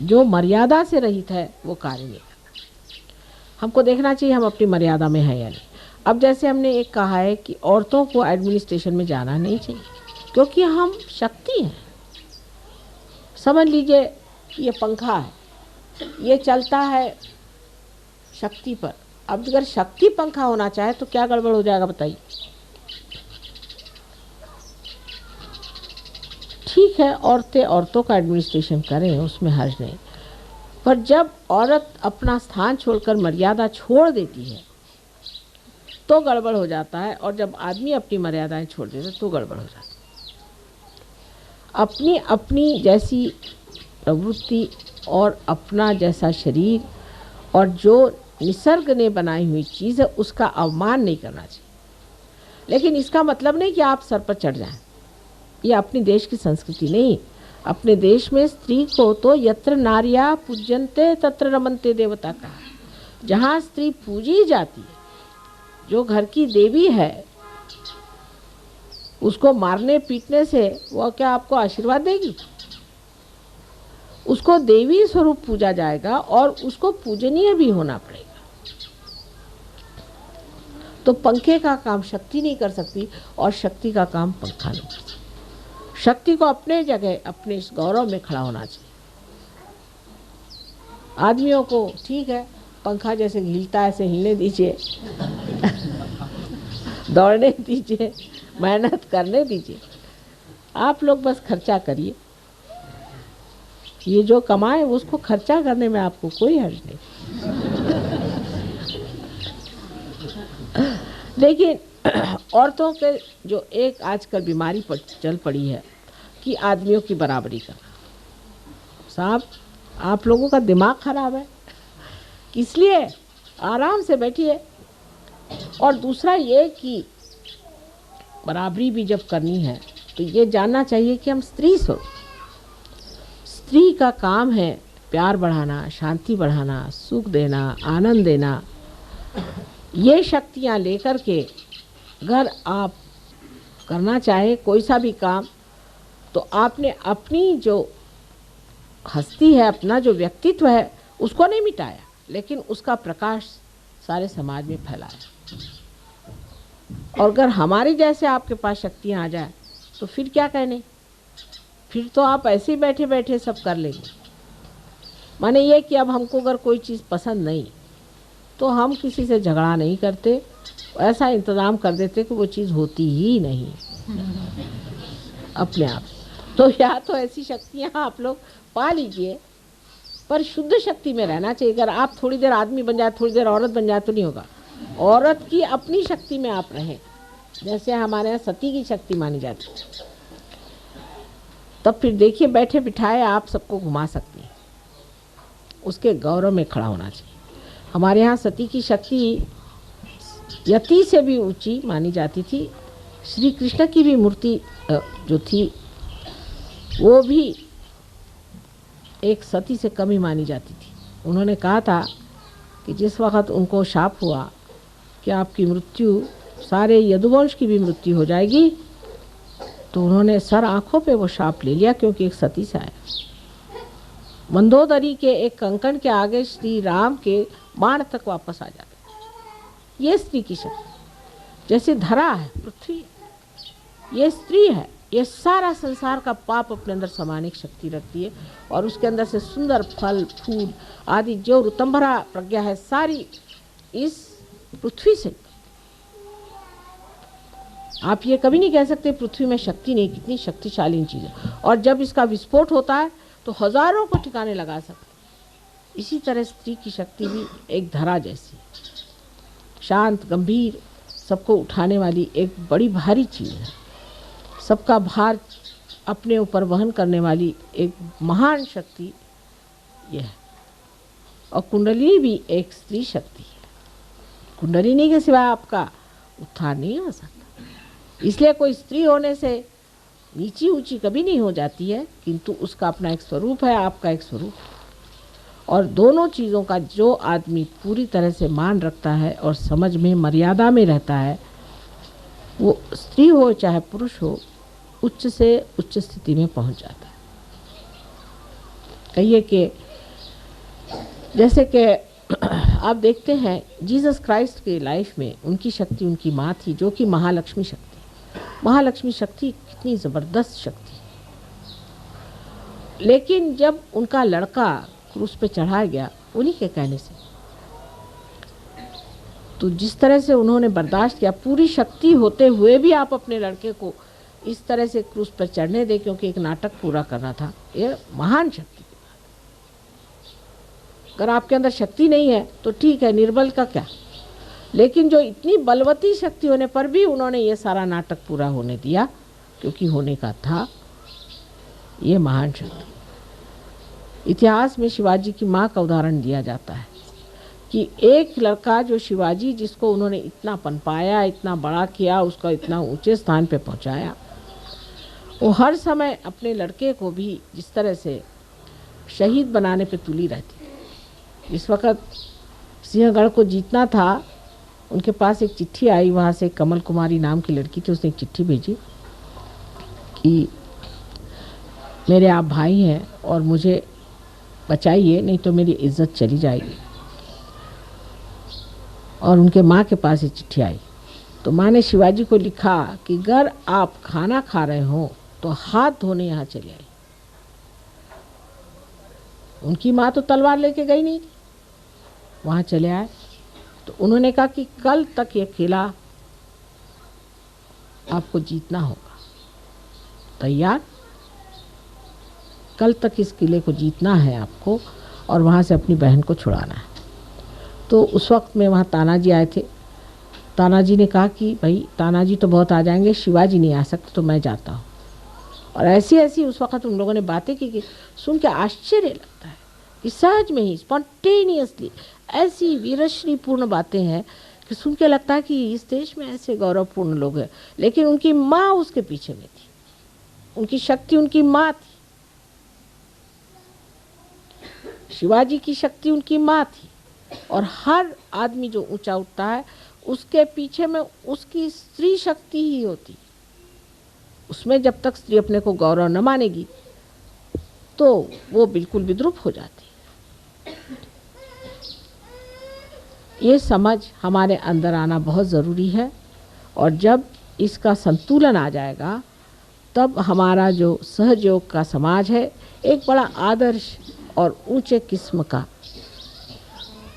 जो मर्यादा से रहित है वो कार्य नहीं करता। हमको देखना चाहिए हम अपनी मर्यादा में है या नहीं। अब जैसे हमने एक कहा है कि औरतों को एडमिनिस्ट्रेशन में जाना नहीं चाहिए, क्योंकि हम शक्ति हैं। समझ लीजिए ये पंखा है, ये चलता है शक्ति पर। अब अगर शक्ति पंखा होना चाहे तो क्या गड़बड़ हो जाएगा बताइए? ठीक है, औरतें औरतों का एडमिनिस्ट्रेशन करें, उसमें हर्ज नहीं, पर जब औरत अपना स्थान छोड़कर मर्यादा छोड़ देती है तो गड़बड़ हो जाता है, और जब आदमी अपनी मर्यादाएं छोड़ देता है तो गड़बड़ हो जाता है। अपनी अपनी जैसी प्रवृत्ति और अपना जैसा शरीर और जो निसर्ग ने बनाई हुई चीज़ है उसका अवमान नहीं करना चाहिए। लेकिन इसका मतलब नहीं कि आप सर पर चढ़ जाएं। ये अपने देश की संस्कृति नहीं। अपने देश में स्त्री को तो यत्र नार्या पूज्यन्ते तत्र रमन्ते देवता का, जहाँ स्त्री पूजी जाती है, जो घर की देवी है, उसको मारने पीटने से वो क्या आपको आशीर्वाद देगी? उसको देवी स्वरूप पूजा जाएगा और उसको पूजनीय भी होना पड़ेगा। तो पंखे का काम शक्ति नहीं कर सकती और शक्ति का काम पंखा नहीं कर सकती। शक्ति को अपने जगह अपने इस गौरव में खड़ा होना चाहिए। आदमियों को ठीक है, पंखा जैसे हिलता है ऐसे हिलने दीजिए, दौड़ने दीजिए, मेहनत करने दीजिए। आप लोग बस खर्चा करिए, ये जो कमाए उसको खर्चा करने में आपको कोई हर्ज नहीं। लेकिन औरतों के जो एक आजकल बीमारी पर चल पड़ी है कि आदमियों की बराबरी करना। साहब, आप लोगों का दिमाग खराब है, इसलिए आराम से बैठिए। और दूसरा ये कि बराबरी भी जब करनी है तो ये जानना चाहिए कि हम स्त्री स्वरूप, स्त्री का काम है प्यार बढ़ाना, शांति बढ़ाना, सुख देना, आनंद देना। ये शक्तियाँ लेकर के अगर आप करना चाहे कोई सा भी काम, तो आपने अपनी जो हस्ती है, अपना जो व्यक्तित्व है, उसको नहीं मिटाया, लेकिन उसका प्रकाश सारे समाज में फैलाया। और अगर हमारे जैसे आपके पास शक्तियाँ आ जाए तो फिर क्या कहने, फिर तो आप ऐसे ही बैठे बैठे सब कर लेंगे। माने ये कि अब हमको अगर कोई चीज़ पसंद नहीं तो हम किसी से झगड़ा नहीं करते, ऐसा इंतज़ाम कर देते कि वो चीज़ होती ही नहीं अपने आप। तो या तो ऐसी शक्तियाँ आप लोग पा लीजिए, पर शुद्ध शक्ति में रहना चाहिए। अगर आप थोड़ी देर आदमी बन जाए, थोड़ी देर औरत बन जाए तो नहीं होगा। औरत की अपनी शक्ति में आप रहें, जैसे हमारे यहाँ सती की शक्ति मानी जाती है, तब फिर देखिए बैठे बिठाए आप सबको घुमा सकती हैं। उसके गौरव में खड़ा होना चाहिए। हमारे यहाँ सती की शक्ति यति से भी ऊंची मानी जाती थी। श्री कृष्ण की भी मूर्ति जो थी वो भी एक सती से कम ही मानी जाती थी। उन्होंने कहा था कि जिस वक़्त उनको शाप हुआ कि आपकी मृत्यु सारे यदुवंश की भी मृत्यु हो जाएगी, तो उन्होंने सर आँखों पे वो शाप ले लिया, क्योंकि एक सती से आया। मंदोदरी के एक कंकण के आगे श्री राम के बाण तक वापस आ जाते। ये स्त्री की शक्ति, जैसे धरा है पृथ्वी, ये स्त्री है। ये सारा संसार का पाप अपने अंदर समाने की शक्ति रखती है, और उसके अंदर से सुंदर फल फूल आदि जो ऋतंभरा प्रज्ञा है सारी इस पृथ्वी से। आप ये कभी नहीं कह सकते पृथ्वी में शक्ति नहीं, कितनी शक्तिशाली चीज़ है। और जब इसका विस्फोट होता है तो हजारों को ठिकाने लगा सकते। इसी तरह स्त्री की शक्ति भी एक धरा जैसी, शांत गंभीर, सबको उठाने वाली एक बड़ी भारी चीज़ है। सबका भार अपने ऊपर वहन करने वाली एक महान शक्ति यह है। और कुंडलिनी भी एक स्त्री शक्ति है। कुंडलिनी के सिवा आपका उत्थान नहीं हो सकता। इसलिए कोई स्त्री होने से नीची ऊंची कभी नहीं हो जाती है, किंतु उसका अपना एक स्वरूप है, आपका एक स्वरूप है। और दोनों चीज़ों का जो आदमी पूरी तरह से मान रखता है और समझ में मर्यादा में रहता है, वो स्त्री हो चाहे पुरुष हो, उच्च से उच्च स्थिति में पहुंच जाता है। कहिए कि जैसे कि आप देखते हैं जीसस क्राइस्ट के लाइफ में उनकी शक्ति उनकी माँ थी, जो कि महालक्ष्मी शक्ति। महालक्ष्मी शक्ति कितनी ज़बरदस्त शक्ति। लेकिन जब उनका लड़का क्रूस पे चढ़ाया गया उन्हीं के कहने से, तो जिस तरह से उन्होंने बर्दाश्त किया, पूरी शक्ति होते हुए भी आप अपने लड़के को इस तरह से क्रूस पर चढ़ने दें, क्योंकि एक नाटक पूरा करना था, ये महान शक्ति की बात। अगर आपके अंदर शक्ति नहीं है तो ठीक है, निर्बल का क्या। लेकिन जो इतनी बलवती शक्ति होने पर भी उन्होंने ये सारा नाटक पूरा होने दिया, क्योंकि होने का था, ये महान शक्ति। इतिहास में शिवाजी की माँ का उदाहरण दिया जाता है कि एक लड़का जो शिवाजी, जिसको उन्होंने इतना पनपाया, इतना बड़ा किया, उसका इतना ऊंचे स्थान पे पहुंचाया, वो हर समय अपने लड़के को भी जिस तरह से शहीद बनाने पे तुली रहती। इस वक्त सिंहगढ़ को जीतना था, उनके पास एक चिट्ठी आई, वहाँ से कमल कुमारी नाम की लड़की थी, उसने एक चिट्ठी भेजी कि मेरे आप भाई हैं और मुझे बचाइए, नहीं तो मेरी इज्जत चली जाएगी। और उनके माँ के पास ये चिट्ठी आई, तो माँ ने शिवाजी को लिखा कि अगर आप खाना खा रहे हो तो हाथ धोने यहाँ चले आए। उनकी माँ तो तलवार लेके गई नहीं थी, वहाँ चले आए। तो उन्होंने कहा कि कल तक ये किला आपको जीतना होगा, तैयार? कल तक इस किले को जीतना है आपको और वहाँ से अपनी बहन को छुड़ाना है। तो उस वक्त में वहाँ तानाजी आए थे। तानाजी ने कहा कि भाई तानाजी तो बहुत आ जाएंगे, शिवाजी नहीं आ सकते, तो मैं जाता हूँ। और ऐसी ऐसी उस वक्त उन लोगों ने बातें की कि सुन के आश्चर्य लगता है कि सहज में ही स्पॉन्टेनियसली ऐसी वीरश्रीपूर्ण बातें हैं कि सुन के लगता है कि इस देश में ऐसे गौरवपूर्ण लोग हैं। लेकिन उनकी माँ उसके पीछे में थी, उनकी शक्ति उनकी माँ थी। शिवाजी की शक्ति उनकी माँ थी। और हर आदमी जो ऊंचा उठता है उसके पीछे में उसकी स्त्री शक्ति ही होती। उसमें जब तक स्त्री अपने को गौरव न मानेगी तो वो बिल्कुल विद्रूप हो जाती है। ये समझ हमारे अंदर आना बहुत ज़रूरी है, और जब इसका संतुलन आ जाएगा तब हमारा जो सहयोग का समाज है एक बड़ा आदर्श और ऊंचे किस्म का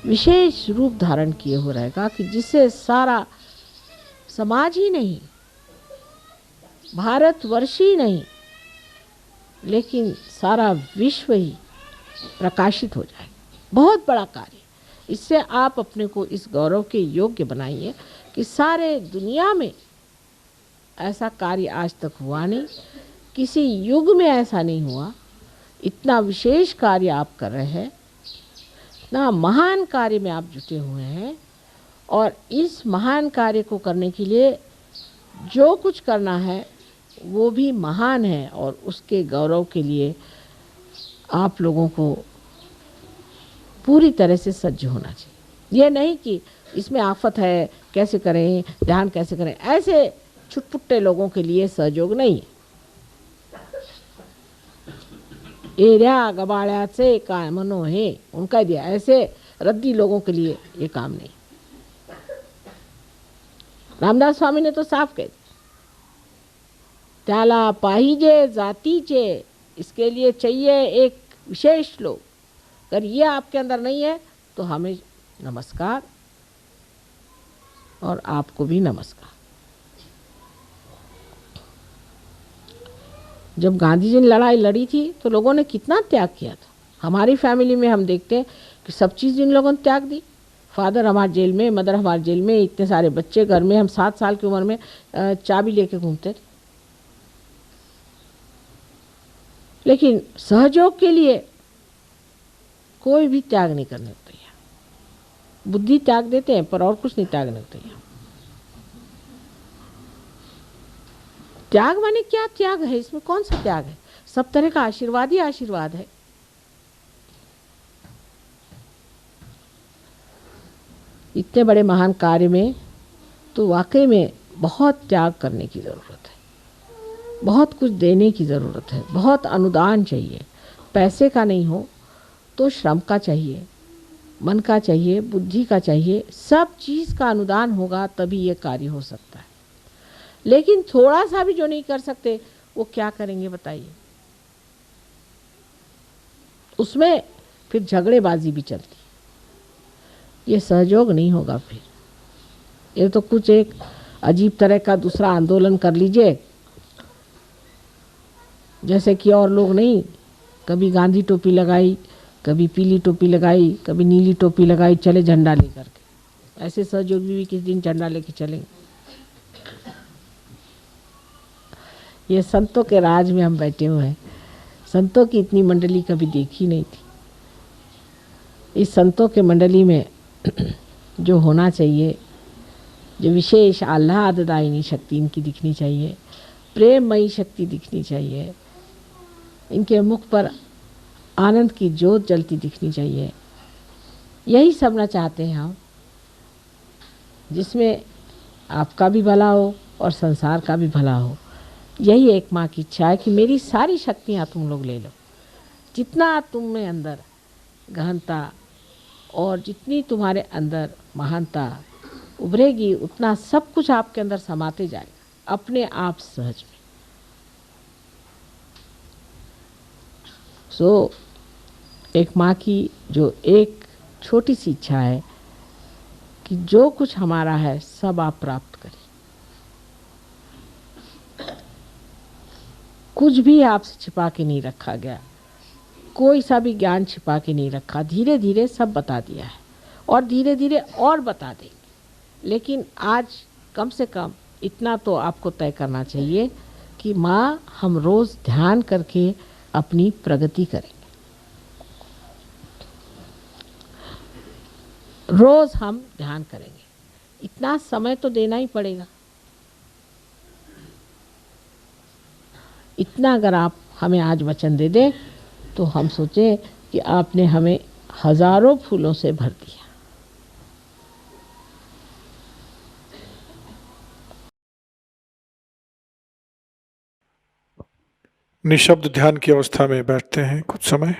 विशेष रूप धारण किए हो रहेगा, कि जिससे सारा समाज ही नहीं, भारतवर्ष ही नहीं, लेकिन सारा विश्व ही प्रकाशित हो जाए। बहुत बड़ा कार्य। इससे आप अपने को इस गौरव के योग्य बनाइए कि सारे दुनिया में ऐसा कार्य आज तक हुआ नहीं, किसी युग में ऐसा नहीं हुआ। इतना विशेष कार्य आप कर रहे हैं, कितना महान कार्य में आप जुटे हुए हैं, और इस महान कार्य को करने के लिए जो कुछ करना है वो भी महान है, और उसके गौरव के लिए आप लोगों को पूरी तरह से सज्ज होना चाहिए। ये नहीं कि इसमें आफत है, कैसे करें, ध्यान कैसे करें, ऐसे छुटपुट्टे लोगों के लिए सहयोग नहीं है। एरिया गबाड़्याचे कामनो है, उनका दिया, ऐसे रद्दी लोगों के लिए ये काम नहीं। रामदास स्वामी ने तो साफ कह दिया, त्याला पाहिजे जातीचे, इसके लिए चाहिए एक विशेष लोग। अगर ये आपके अंदर नहीं है तो हमें नमस्कार, और आपको भी नमस्कार। जब गांधी जी ने लड़ाई लड़ी थी तो लोगों ने कितना त्याग किया था। हमारी फैमिली में हम देखते हैं कि सब चीज़ इन लोगों ने त्याग दी। फादर हमारे जेल में, मदर हमारे जेल में, इतने सारे बच्चे घर में, हम 7 साल की उम्र में चाबी लेके घूमते थे। लेकिन सहयोग के लिए कोई भी त्याग नहीं करने को तैयार। बुद्धि त्याग देते हैं पर और कुछ नहीं त्यागने को तैयार। त्याग माने क्या त्याग है, इसमें कौन सा त्याग है? सब तरह का आशीर्वाद ही आशीर्वाद है। इतने बड़े महान कार्य में तो वाकई में बहुत त्याग करने की ज़रूरत है, बहुत कुछ देने की ज़रूरत है, बहुत अनुदान चाहिए। पैसे का नहीं हो तो श्रम का चाहिए, मन का चाहिए, बुद्धि का चाहिए, सब चीज़ का अनुदान होगा तभी ये कार्य हो सकता है। लेकिन थोड़ा सा भी जो नहीं कर सकते वो क्या करेंगे बताइए? उसमें फिर झगड़ेबाजी भी चलती, ये सहयोग नहीं होगा। फिर ये तो कुछ एक अजीब तरह का दूसरा आंदोलन कर लीजिए, जैसे कि और लोग नहीं, कभी गांधी टोपी लगाई, कभी पीली टोपी लगाई, कभी नीली टोपी लगाई, चले झंडा लेकर के। ऐसे सहयोगी भी किस दिन झंडा लेके चलेंगे? ये संतों के राज में हम बैठे हुए हैं। संतों की इतनी मंडली कभी देखी नहीं थी। इस संतों के मंडली में जो होना चाहिए, जो विशेष आह्लाददायिनी शक्ति इनकी दिखनी चाहिए, प्रेममयी शक्ति दिखनी चाहिए, इनके मुख पर आनंद की ज्योत जलती दिखनी चाहिए। यही सबना चाहते हैं हम, जिसमें आपका भी भला हो और संसार का भी भला हो। यही एक माँ की इच्छा है कि मेरी सारी शक्तियाँ तुम लोग ले लो। जितना तुम में अंदर गहनता और जितनी तुम्हारे अंदर महानता उभरेगी, उतना सब कुछ आपके अंदर समाते जाएगा अपने आप सहज में। सो एक माँ की जो एक छोटी सी इच्छा है कि जो कुछ हमारा है सब आप प्राप्त करें। कुछ भी आपसे छिपा के नहीं रखा गया, कोई सा भी ज्ञान छिपा के नहीं रखा। धीरे धीरे सब बता दिया है और धीरे धीरे और बता देंगे। लेकिन आज कम से कम इतना तो आपको तय करना चाहिए कि माँ, हम रोज़ ध्यान करके अपनी प्रगति करेंगे। रोज़ हम ध्यान करेंगे, इतना समय तो देना ही पड़ेगा। इतना अगर आप हमें आज वचन दे दें तो हम सोचें कि आपने हमें हजारों फूलों से भर दिया। निशब्द ध्यान की अवस्था में बैठते हैं कुछ समय।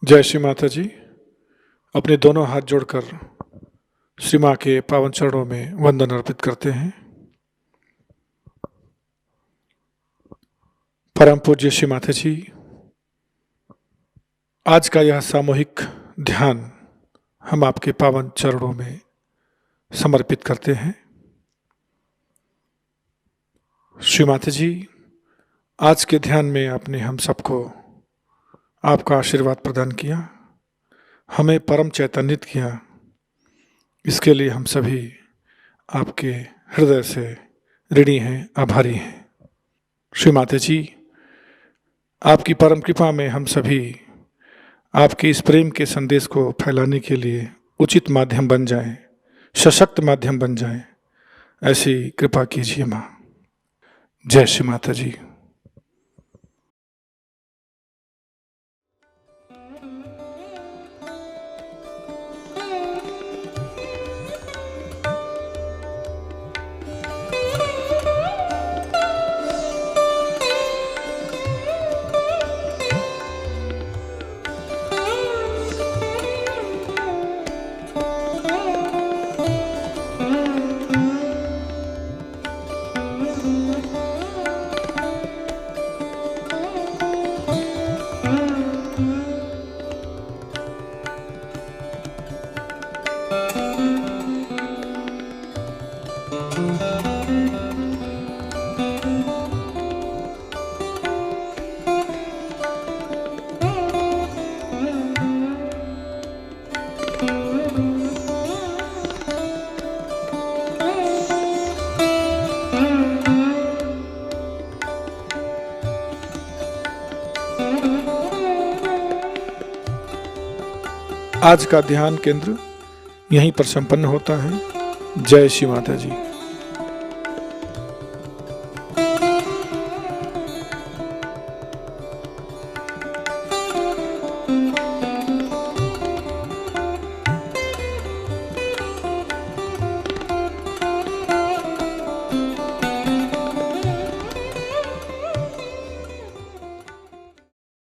जय श्री माता जी। अपने दोनों हाथ जोड़कर श्री माँ के पावन चरणों में वंदन अर्पित करते हैं। परम पूज्य श्री माता जी, आज का यह सामूहिक ध्यान हम आपके पावन चरणों में समर्पित करते हैं। श्री माता जी, आज के ध्यान में आपने हम सबको आपका आशीर्वाद प्रदान किया, हमें परम चैतन्यित किया। इसके लिए हम सभी आपके हृदय से ऋणी हैं, आभारी हैं। श्री माता जी, आपकी परम कृपा में हम सभी आपके इस प्रेम के संदेश को फैलाने के लिए उचित माध्यम बन जाएं, सशक्त माध्यम बन जाएं, ऐसी कृपा कीजिए माँ। जय श्री माता जी। आज का ध्यान केंद्र यहीं पर संपन्न होता है। जय श्री माता जी।